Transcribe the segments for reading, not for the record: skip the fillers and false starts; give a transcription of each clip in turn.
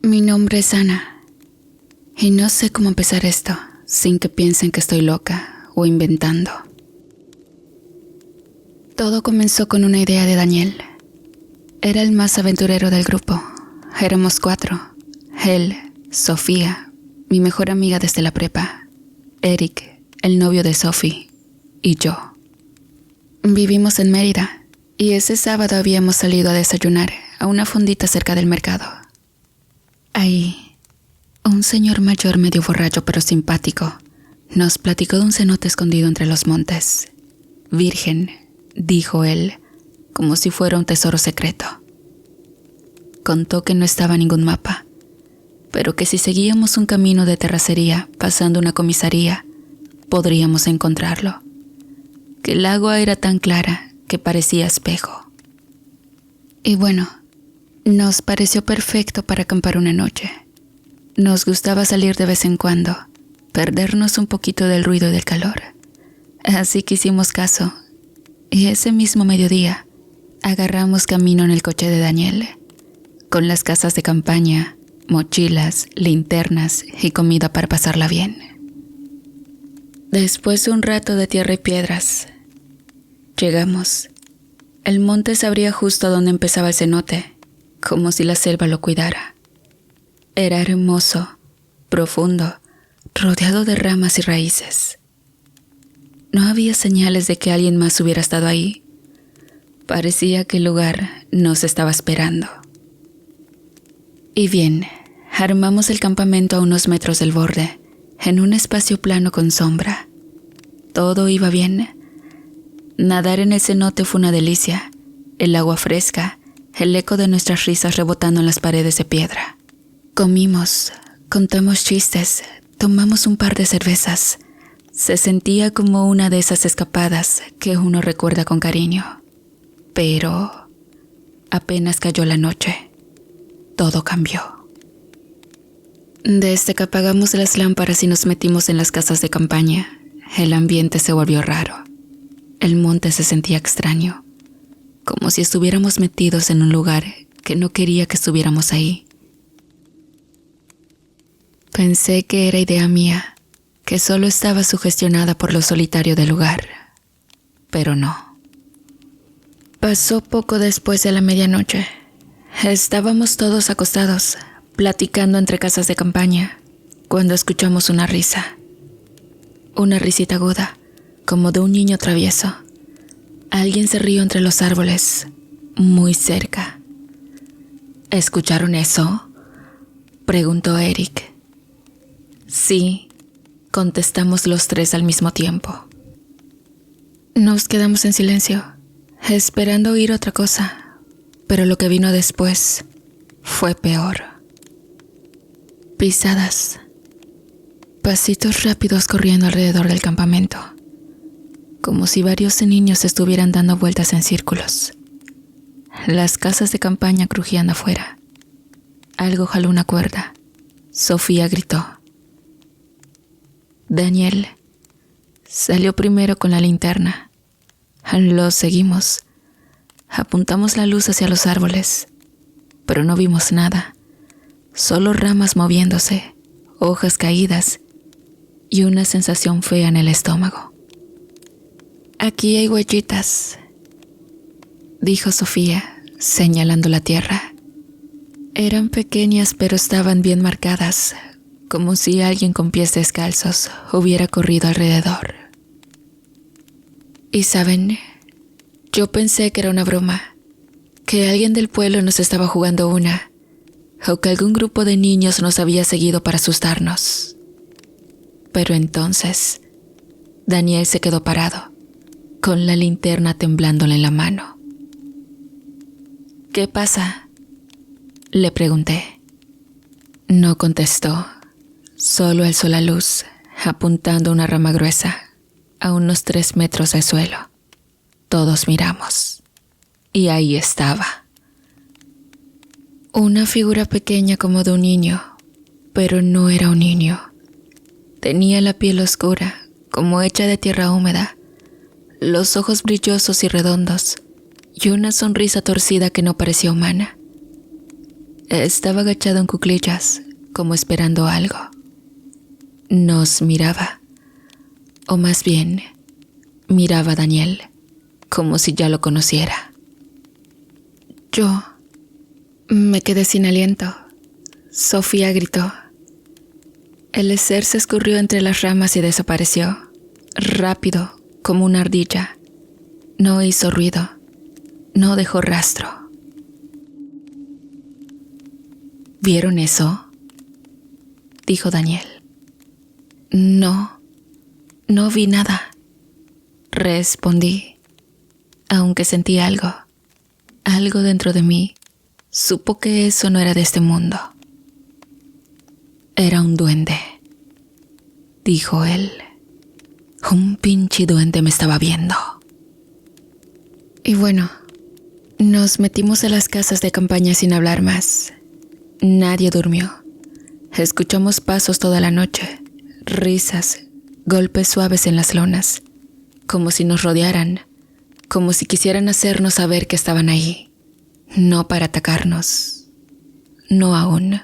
Mi nombre es Ana y no sé cómo empezar esto sin que piensen que estoy loca o inventando. Todo comenzó con una idea de Daniel. Era el más aventurero del grupo. Éramos 4. Él, Sofía, mi mejor amiga desde la prepa, Eric, el novio de Sophie, y yo. Vivimos en Mérida y ese sábado habíamos salido a desayunar a una fondita cerca del mercado. Ahí, un señor mayor medio borracho pero simpático nos platicó de un cenote escondido entre los montes. Virgen, dijo él, como si fuera un tesoro secreto. Contó que no estaba ningún mapa, pero que si seguíamos un camino de terracería pasando una comisaría, podríamos encontrarlo. Que el agua era tan clara que parecía espejo. Y bueno, nos pareció perfecto para acampar una noche. Nos gustaba salir de vez en cuando, perdernos un poquito del ruido y del calor. Así que hicimos caso, y ese mismo mediodía agarramos camino en el coche de Daniel, con las casas de campaña, mochilas, linternas y comida para pasarla bien. Después de un rato de tierra y piedras, llegamos. El monte se abría justo donde empezaba el cenote, como si la selva lo cuidara. Era hermoso, profundo, rodeado de ramas y raíces. No había señales de que alguien más hubiera estado ahí. Parecía que el lugar nos estaba esperando. Y bien, armamos el campamento a unos metros del borde, en un espacio plano con sombra. Todo iba bien. Nadar en el cenote fue una delicia. El agua fresca, el eco de nuestras risas rebotando en las paredes de piedra. Comimos, contamos chistes, tomamos un par de cervezas. Se sentía como una de esas escapadas que uno recuerda con cariño. Pero apenas cayó la noche, todo cambió. Desde que apagamos las lámparas y nos metimos en las casas de campaña, el ambiente se volvió raro. El monte se sentía extraño, como si estuviéramos metidos en un lugar que no quería que estuviéramos ahí. Pensé que era idea mía, que solo estaba sugestionada por lo solitario del lugar, pero no. Pasó poco después de la medianoche. Estábamos todos acostados, platicando entre casas de campaña, cuando escuchamos una risa. Una risita aguda, como de un niño travieso. Alguien se rió entre los árboles, muy cerca. ¿Escucharon eso?, preguntó Eric. Sí, contestamos los 3 al mismo tiempo. Nos quedamos en silencio, esperando oír otra cosa, pero lo que vino después fue peor. Pisadas, pasitos rápidos corriendo alrededor del campamento, como si varios niños estuvieran dando vueltas en círculos. Las casas de campaña crujían afuera. Algo jaló una cuerda. Sofía gritó. Daniel salió primero con la linterna. Lo seguimos. Apuntamos la luz hacia los árboles, pero no vimos nada. Solo ramas moviéndose, hojas caídas y una sensación fea en el estómago. Aquí hay huellitas, dijo Sofía, señalando la tierra. Eran pequeñas, pero estaban bien marcadas, como si alguien con pies descalzos hubiera corrido alrededor. Y saben, yo pensé que era una broma, que alguien del pueblo nos estaba jugando una, o que algún grupo de niños nos había seguido para asustarnos. Pero entonces, Daniel se quedó parado, con la linterna temblándole en la mano. ¿Qué pasa?, le pregunté. No contestó, solo alzó la luz, apuntando una rama gruesa, a unos 3 metros del suelo. Todos miramos, y ahí estaba. Una figura pequeña como de un niño, pero no era un niño. Tenía la piel oscura, como hecha de tierra húmeda, los ojos brillosos y redondos, y una sonrisa torcida que no parecía humana. Estaba agachado en cuclillas, como esperando algo. Nos miraba, o más bien, miraba a Daniel, como si ya lo conociera. Yo me quedé sin aliento. Sofía gritó. El ser se escurrió entre las ramas y desapareció, rápido, como una ardilla. No hizo ruido, no dejó rastro. ¿Vieron eso?, dijo Daniel. No vi nada, respondí, aunque sentí algo dentro de mí. Supo que eso no era de este mundo. Era un duende, dijo él. Un pinche duende me estaba viendo. Y bueno, nos metimos a las casas de campaña sin hablar más. Nadie durmió. Escuchamos pasos toda la noche, risas, golpes suaves en las lonas, como si nos rodearan, como si quisieran hacernos saber que estaban ahí. No para atacarnos, no aún.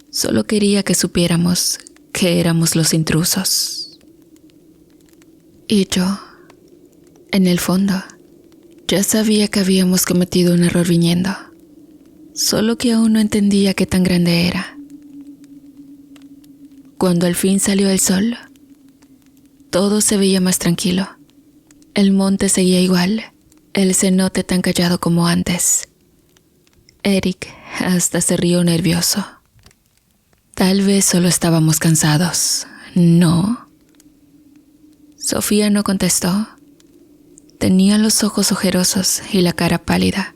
Solo quería que supiéramos que éramos los intrusos. Y yo, en el fondo, ya sabía que habíamos cometido un error viniendo, solo que aún no entendía qué tan grande era. Cuando al fin salió el sol, todo se veía más tranquilo. El monte seguía igual, el cenote tan callado como antes. Eric hasta se rió nervioso. Tal vez solo estábamos cansados, ¿no? Sofía no contestó. Tenía los ojos ojerosos y la cara pálida.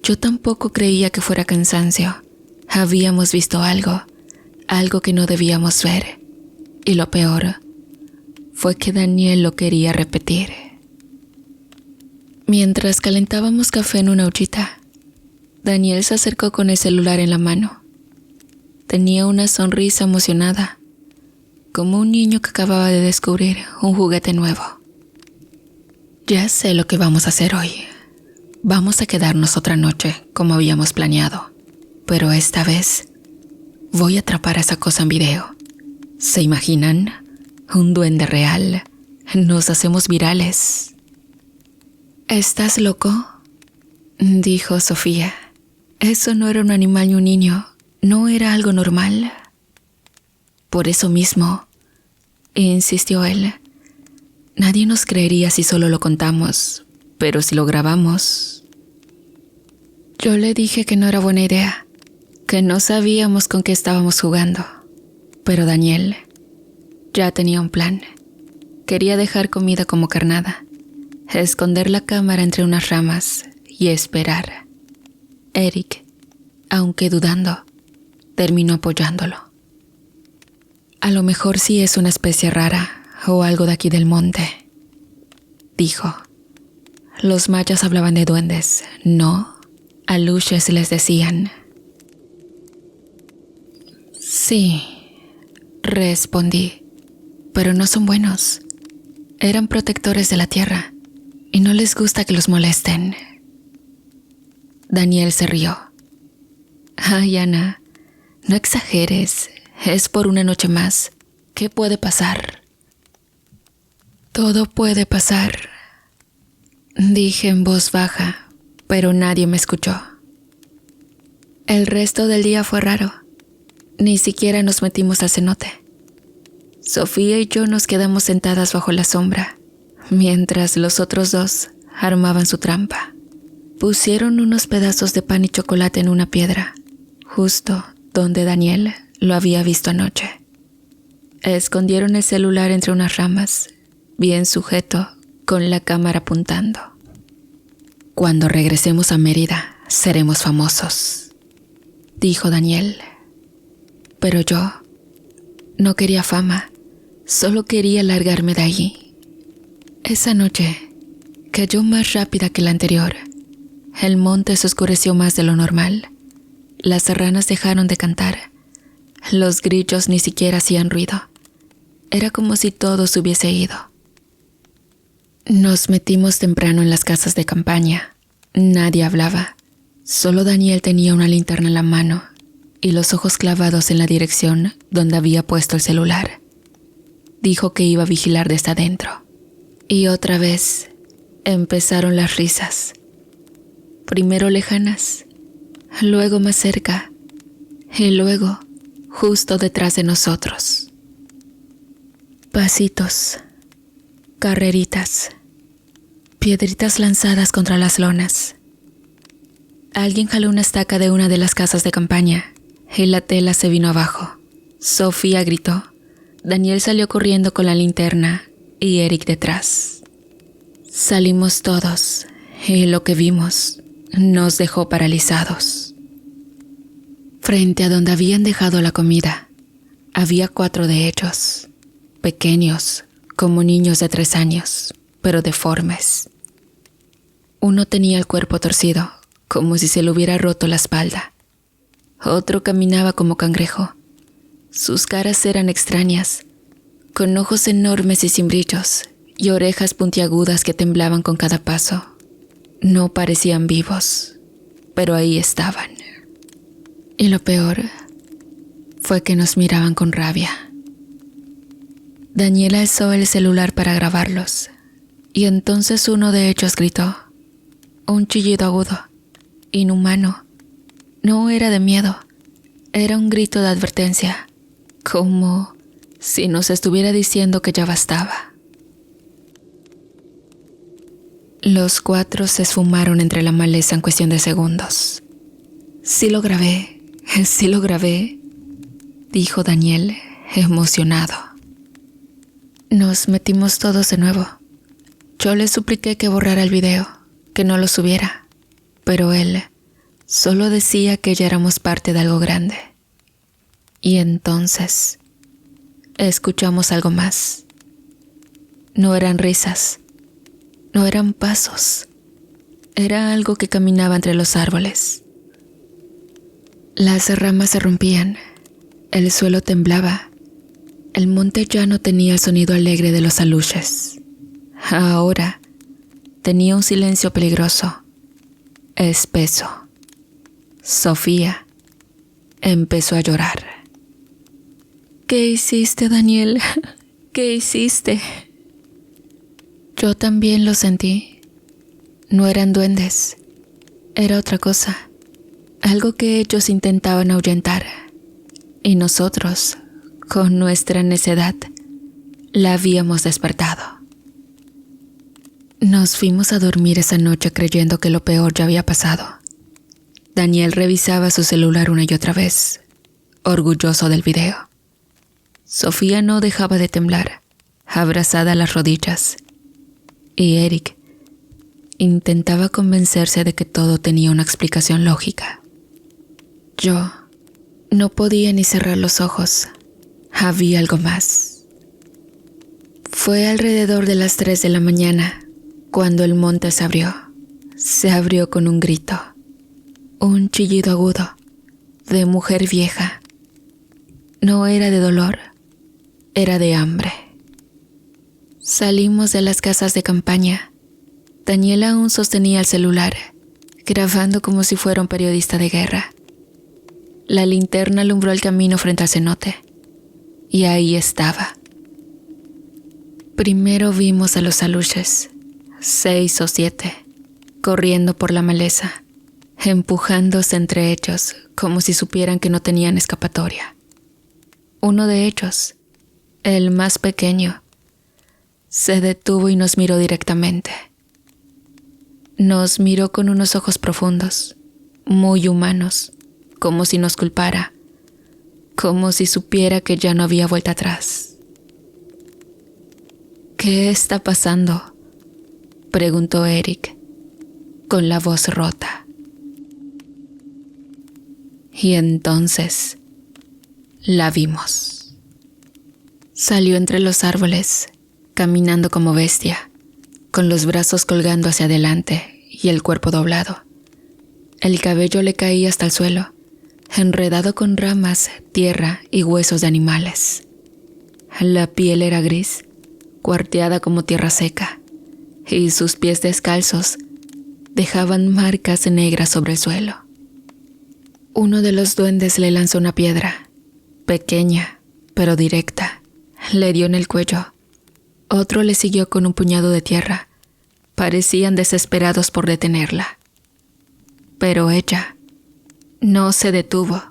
Yo tampoco creía que fuera cansancio. Habíamos visto algo que no debíamos ver. Y lo peor fue que Daniel lo quería repetir. Mientras calentábamos café en una ollita, Daniel se acercó con el celular en la mano. Tenía una sonrisa emocionada, como un niño que acababa de descubrir un juguete nuevo. Ya sé lo que vamos a hacer hoy. Vamos a quedarnos otra noche, como habíamos planeado. Pero esta vez voy a atrapar a esa cosa en video. ¿Se imaginan? Un duende real. Nos hacemos virales. ¿Estás loco?, dijo Sofía. Eso no era un animal ni un niño. No era algo normal. Por eso mismo, insistió él. Nadie nos creería si solo lo contamos, pero si lo grabamos. Yo le dije que no era buena idea, que no sabíamos con qué estábamos jugando. Pero Daniel ya tenía un plan. Quería dejar comida como carnada, esconder la cámara entre unas ramas y esperar. Eric, aunque dudando, terminó apoyándolo. A lo mejor sí es una especie rara o algo de aquí del monte, dijo. Los mayas hablaban de duendes, ¿no? Aluches les decían. Sí, respondí, pero no son buenos. Eran protectores de la tierra y no les gusta que los molesten. Daniel se rió. Ay, Ana, no exageres. Es por una noche más. ¿Qué puede pasar? Todo puede pasar, dije en voz baja, pero nadie me escuchó. El resto del día fue raro. Ni siquiera nos metimos al cenote. Sofía y yo nos quedamos sentadas bajo la sombra, mientras los otros dos armaban su trampa. Pusieron unos pedazos de pan y chocolate en una piedra, justo donde Daniel lo había visto anoche. Escondieron el celular entre unas ramas, bien sujeto, con la cámara apuntando. Cuando regresemos a Mérida, seremos famosos, dijo Daniel. Pero yo no quería fama, solo quería largarme de allí. Esa noche cayó más rápida que la anterior. El monte se oscureció más de lo normal. Las ranas dejaron de cantar. Los grillos ni siquiera hacían ruido. Era como si todo se hubiese ido. Nos metimos temprano en las casas de campaña. Nadie hablaba. Solo Daniel tenía una linterna en la mano y los ojos clavados en la dirección donde había puesto el celular. Dijo que iba a vigilar desde adentro. Y otra vez empezaron las risas. Primero lejanas, luego más cerca y luego justo detrás de nosotros. Pasitos, carreritas, piedritas lanzadas contra las lonas. Alguien jaló una estaca de una de las casas de campaña y la tela se vino abajo. Sofía gritó. Daniel salió corriendo con la linterna y Eric detrás. Salimos todos y lo que vimos nos dejó paralizados. Frente a donde habían dejado la comida, había 4 de ellos, pequeños, como niños de 3 años, pero deformes. Uno tenía el cuerpo torcido, como si se le hubiera roto la espalda. Otro caminaba como cangrejo. Sus caras eran extrañas, con ojos enormes y sin brillos, y orejas puntiagudas que temblaban con cada paso. No parecían vivos, pero ahí estaban. Y lo peor fue que nos miraban con rabia. Daniel alzó el celular para grabarlos, y entonces uno de ellos gritó. Un chillido agudo, inhumano. No era de miedo, era un grito de advertencia, como si nos estuviera diciendo que ya bastaba. Los 4 se esfumaron entre la maleza en cuestión de segundos. Sí lo grabé, dijo Daniel, emocionado. Nos metimos todos de nuevo. Yo le supliqué que borrara el video, que no lo subiera, pero él solo decía que ya éramos parte de algo grande. Y entonces escuchamos algo más. No eran risas, no eran pasos, era algo que caminaba entre los árboles. Las ramas se rompían, el suelo temblaba, el monte ya no tenía el sonido alegre de los aluches. Ahora tenía un silencio peligroso, espeso. Sofía empezó a llorar. ¿Qué hiciste, Daniel? ¿Qué hiciste? Yo también lo sentí. No eran duendes, era otra cosa, algo que ellos intentaban ahuyentar, y nosotros, con nuestra necedad, la habíamos despertado. Nos fuimos a dormir esa noche creyendo que lo peor ya había pasado. Daniel revisaba su celular una y otra vez, orgulloso del video. Sofía no dejaba de temblar, abrazada a las rodillas, y Eric intentaba convencerse de que todo tenía una explicación lógica. Yo no podía ni cerrar los ojos. Había algo más. Fue alrededor de las 3 de la mañana cuando el monte se abrió. Se abrió con un grito, un chillido agudo, de mujer vieja. No era de dolor, era de hambre. Salimos de las casas de campaña. Daniel aún sostenía el celular, grabando como si fuera un periodista de guerra. La linterna alumbró el camino frente al cenote, y ahí estaba. Primero vimos a los aluches, 6 o 7, corriendo por la maleza, empujándose entre ellos como si supieran que no tenían escapatoria. Uno de ellos, el más pequeño, se detuvo y nos miró directamente. Nos miró con unos ojos profundos, muy humanos, como si nos culpara, como si supiera que ya no había vuelta atrás. ¿Qué está pasando?, preguntó Eric, con la voz rota. Y entonces la vimos. Salió entre los árboles, caminando como bestia, con los brazos colgando hacia adelante y el cuerpo doblado. El cabello le caía hasta el suelo, enredado con ramas, tierra y huesos de animales. La piel era gris, cuarteada como tierra seca, y sus pies descalzos dejaban marcas negras sobre el suelo. Uno de los duendes le lanzó una piedra, pequeña, pero directa. Le dio en el cuello. Otro le siguió con un puñado de tierra. Parecían desesperados por detenerla. Pero ella no se detuvo.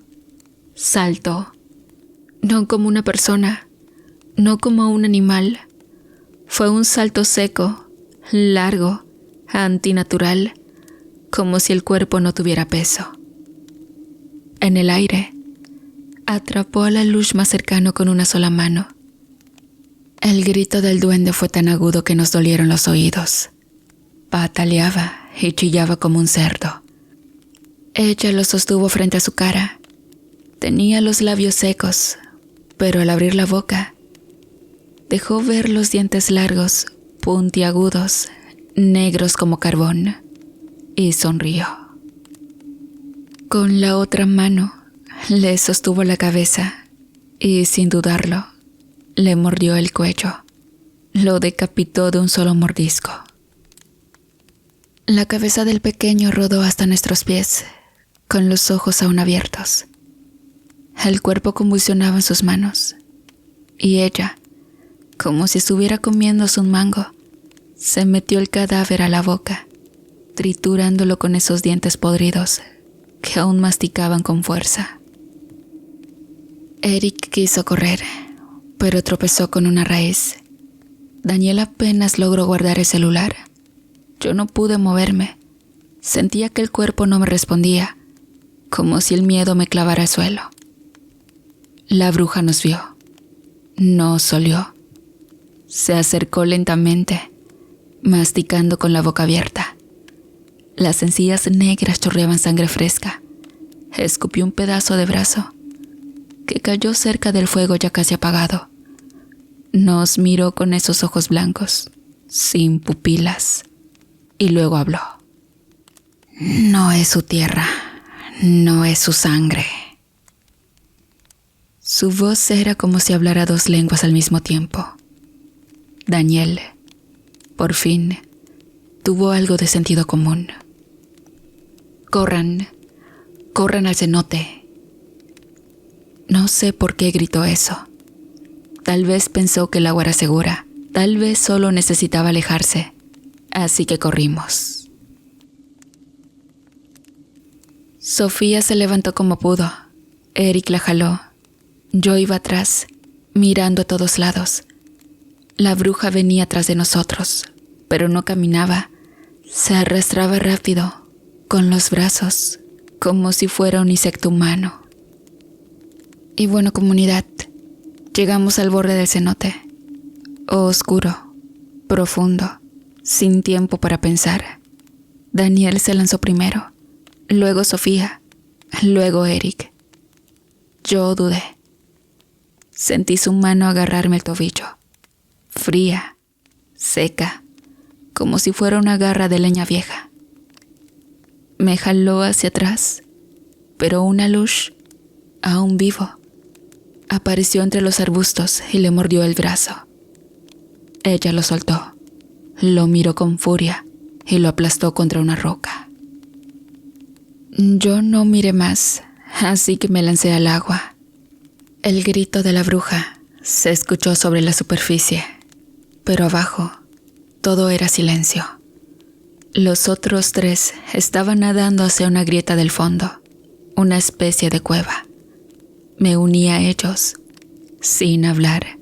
Saltó. No como una persona, no como un animal. Fue un salto seco, largo, antinatural, como si el cuerpo no tuviera peso. En el aire, atrapó a la luz más cercano con una sola mano. El grito del duende fue tan agudo que nos dolieron los oídos. Pataleaba y chillaba como un cerdo. Ella lo sostuvo frente a su cara. Tenía los labios secos, pero al abrir la boca, dejó ver los dientes largos, puntiagudos, negros como carbón, y sonrió. Con la otra mano le sostuvo la cabeza y, sin dudarlo, le mordió el cuello. Lo decapitó de un solo mordisco. La cabeza del pequeño rodó hasta nuestros pies, con los ojos aún abiertos. El cuerpo convulsionaba en sus manos, y ella, como si estuviera comiéndose un mango, se metió el cadáver a la boca, triturándolo con esos dientes podridos que aún masticaban con fuerza. Eric quiso correr, pero tropezó con una raíz. Daniel apenas logró guardar el celular. Yo no pude moverme. Sentía que el cuerpo no me respondía, como si el miedo me clavara al suelo. La bruja nos vio. Nos olió. Se acercó lentamente, masticando con la boca abierta. Las encías negras chorreaban sangre fresca. Escupió un pedazo de brazo que cayó cerca del fuego ya casi apagado. Nos miró con esos ojos blancos, sin pupilas, y luego habló. No es su tierra, no es su sangre. Su voz era como si hablara dos lenguas al mismo tiempo. Daniel, por fin, tuvo algo de sentido común. Corran al cenote. No sé por qué gritó eso. Tal vez pensó que el agua era segura. Tal vez solo necesitaba alejarse. Así que corrimos. Sofía se levantó como pudo. Eric la jaló. Yo iba atrás, mirando a todos lados. La bruja venía tras de nosotros, pero no caminaba. Se arrastraba rápido, con los brazos, como si fuera un insecto humano. Y bueno, comunidad, llegamos al borde del cenote. Oscuro, profundo, sin tiempo para pensar. Daniel se lanzó primero, luego Sofía, luego Eric. Yo dudé. Sentí su mano agarrarme el tobillo, fría, seca, como si fuera una garra de leña vieja. Me jaló hacia atrás, pero una luz, aún vivo, apareció entre los arbustos y le mordió el brazo. Ella lo soltó, lo miró con furia y lo aplastó contra una roca. Yo no miré más, así que me lancé al agua. El grito de la bruja se escuchó sobre la superficie, pero abajo todo era silencio. Los otros tres estaban nadando hacia una grieta del fondo, una especie de cueva. Me uní a ellos, sin hablar,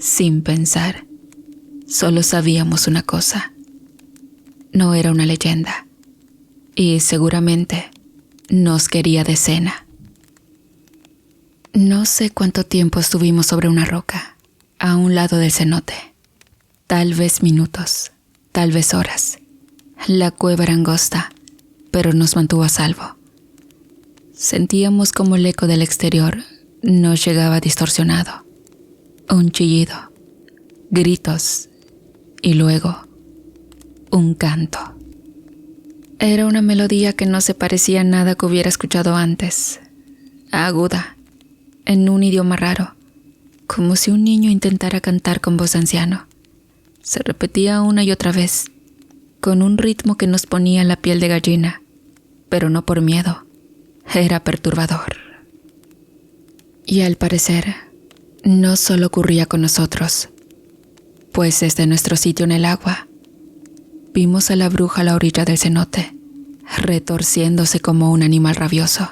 sin pensar. Solo sabíamos una cosa. No era una leyenda, y seguramente nos quería de cena. No sé cuánto tiempo estuvimos sobre una roca, a un lado del cenote. Tal vez minutos, tal vez horas. La cueva era angosta, pero nos mantuvo a salvo. Sentíamos como el eco del exterior nos llegaba distorsionado. Un chillido, gritos y luego un canto. Era una melodía que no se parecía a nada que hubiera escuchado antes. Aguda, en un idioma raro, como si un niño intentara cantar con voz de anciano. Se repetía una y otra vez, con un ritmo que nos ponía la piel de gallina, pero no por miedo, era perturbador. Y al parecer, no solo ocurría con nosotros, pues desde nuestro sitio en el agua, vimos a la bruja a la orilla del cenote, retorciéndose como un animal rabioso.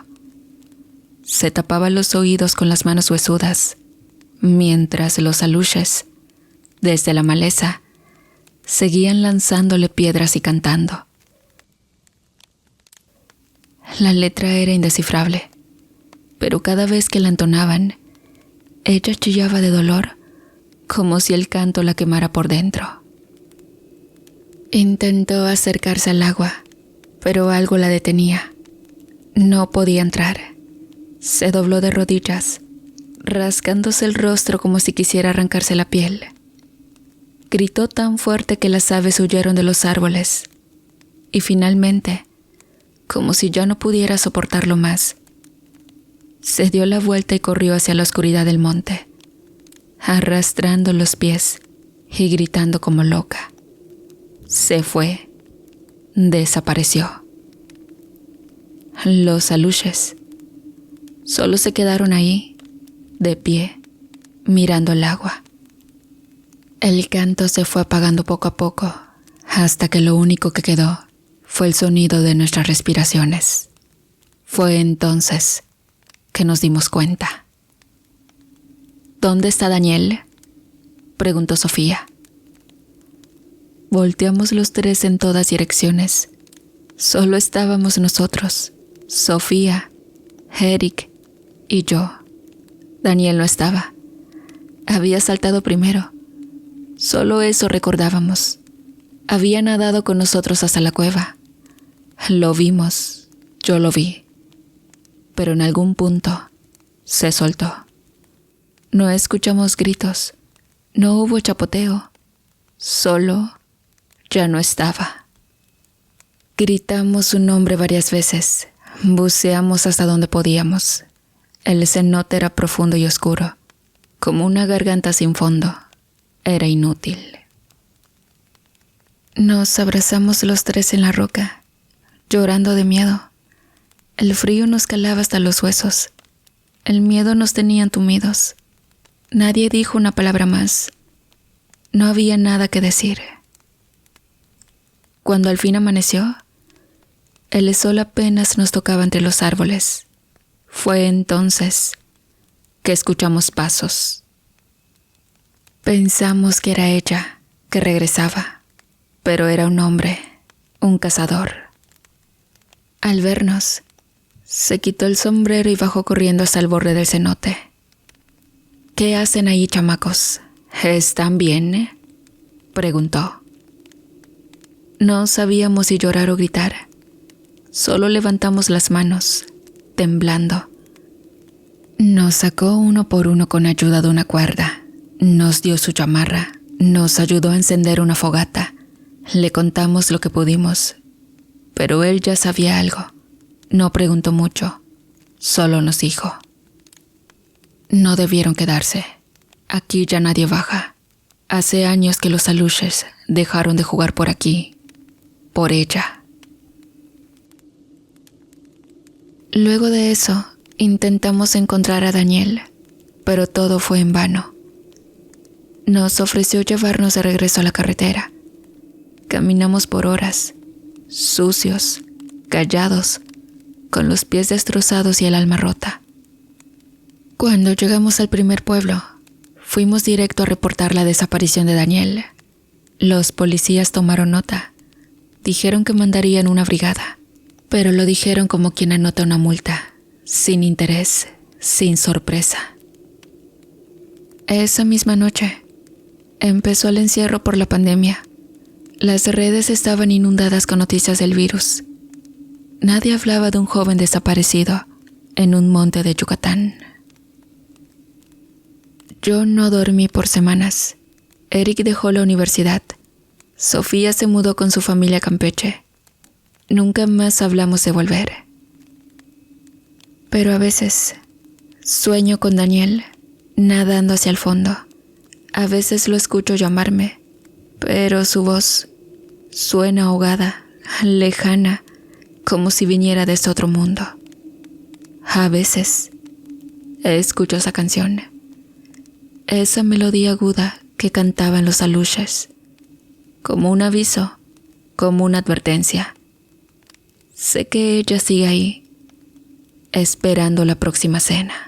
Se tapaba los oídos con las manos huesudas, mientras los aluches, desde la maleza, seguían lanzándole piedras y cantando. La letra era indescifrable, pero cada vez que la entonaban, ella chillaba de dolor, como si el canto la quemara por dentro. Intentó acercarse al agua, pero algo la detenía. No podía entrar. Se dobló de rodillas, rascándose el rostro como si quisiera arrancarse la piel. Gritó tan fuerte que las aves huyeron de los árboles, y finalmente, como si ya no pudiera soportarlo más, se dio la vuelta y corrió hacia la oscuridad del monte, arrastrando los pies y gritando como loca. Se fue. Desapareció. Los aluches solo se quedaron ahí, de pie, mirando el agua. El canto se fue apagando poco a poco, hasta que lo único que quedó fue el sonido de nuestras respiraciones. Fue entonces que nos dimos cuenta. ¿Dónde está Daniel?, preguntó Sofía. Volteamos los tres en todas direcciones. Solo estábamos nosotros, Sofía, Eric y yo. Daniel no estaba. Había saltado primero. Solo eso recordábamos. Había nadado con nosotros hasta la cueva. Lo vimos, yo lo vi. Pero en algún punto se soltó. No escuchamos gritos, no hubo chapoteo, solo ya no estaba. Gritamos su nombre varias veces, buceamos hasta donde podíamos. El cenote era profundo y oscuro, como una garganta sin fondo. Era inútil. Nos abrazamos los tres en la roca, llorando de miedo. El frío nos calaba hasta los huesos. El miedo nos tenía entumidos. Nadie dijo una palabra más. No había nada que decir. Cuando al fin amaneció, el sol apenas nos tocaba entre los árboles. Fue entonces que escuchamos pasos. Pensamos que era ella, que regresaba, pero era un hombre, un cazador. Al vernos, se quitó el sombrero y bajó corriendo hasta el borde del cenote. ¿Qué hacen ahí, chamacos? ¿Están bien?, preguntó. No sabíamos si llorar o gritar. Solo levantamos las manos, temblando. Nos sacó uno por uno con ayuda de una cuerda. Nos dio su chamarra. Nos ayudó a encender una fogata. Le contamos lo que pudimos. Pero él ya sabía algo. No preguntó mucho. Solo nos dijo: no debieron quedarse. Aquí ya nadie baja. Hace años que los aluches dejaron de jugar por aquí. Por ella. Luego de eso, intentamos encontrar a Daniel, pero todo fue en vano. Nos ofreció llevarnos de regreso a la carretera. Caminamos por horas, sucios, callados, con los pies destrozados y el alma rota. Cuando llegamos al primer pueblo, fuimos directo a reportar la desaparición de Daniel. Los policías tomaron nota. Dijeron que mandarían una brigada, pero lo dijeron como quien anota una multa, sin interés, sin sorpresa. Esa misma noche, empezó el encierro por la pandemia. Las redes estaban inundadas con noticias del virus. Nadie hablaba de un joven desaparecido en un monte de Yucatán. Yo no dormí por semanas. Eric dejó la universidad. Sofía se mudó con su familia a Campeche. Nunca más hablamos de volver. Pero a veces sueño con Daniel nadando hacia el fondo. A veces lo escucho llamarme, pero su voz Suena ahogada, lejana, como si viniera de este otro mundo. A veces escucho esa canción, esa melodía aguda que cantaban los aluches, como un aviso, como una advertencia. Sé que ella sigue ahí, esperando la próxima cena.